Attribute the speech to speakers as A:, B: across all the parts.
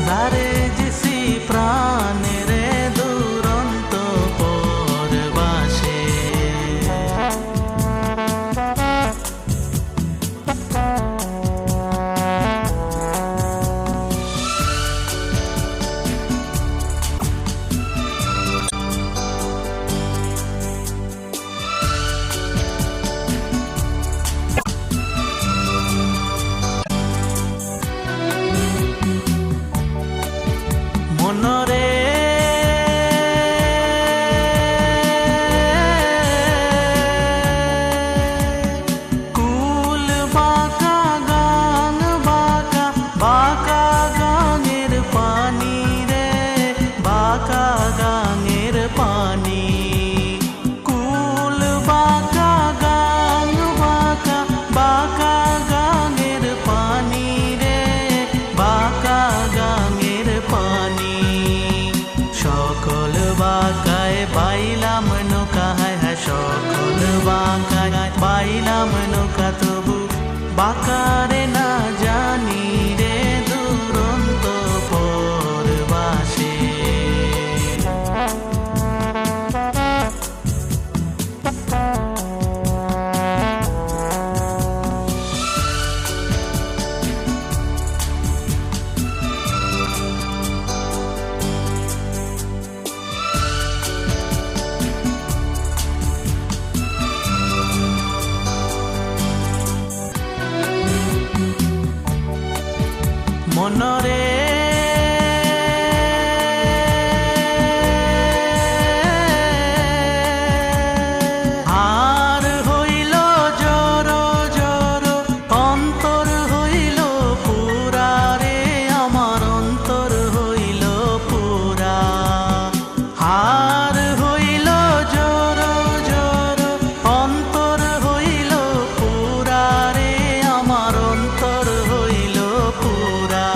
A: লারে GC প্রাণে রে দুরন্ত পরবাসে মনরে কুল বাঁকা গান বাঁকা বাঁকা গাঙের পানি রে বাঁকা গাঙের পানি কুল বাঁকা গান বাঁকা বাঁকা গাঙের পানি রে বাঁকা গাঙের পানি সকল বাঁকায় বাইলাম নৌকা হায় হায় সকল বাঁকায় বাইলাম নৌকা তবু বাঁকারে না জানি রে দুরন্ত পরবাসে মনরে আর হইল জড় জড় অন্তর হইল পুরা রে আমার অন্তর হইল পুরা আর হইল জড় জড় অন্তর হইল পুরা রে আমার অন্তর হইল পুরা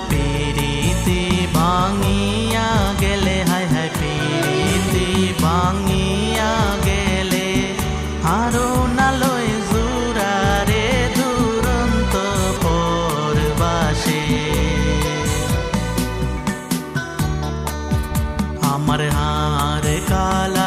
A: প্রীতি ভাঙিয়া গেলে হায় হায় প্রীতি ভাঙিয়া গেলে আরো নালয় জুরা রে দুরন্ত পরবাসে আমার হার কালা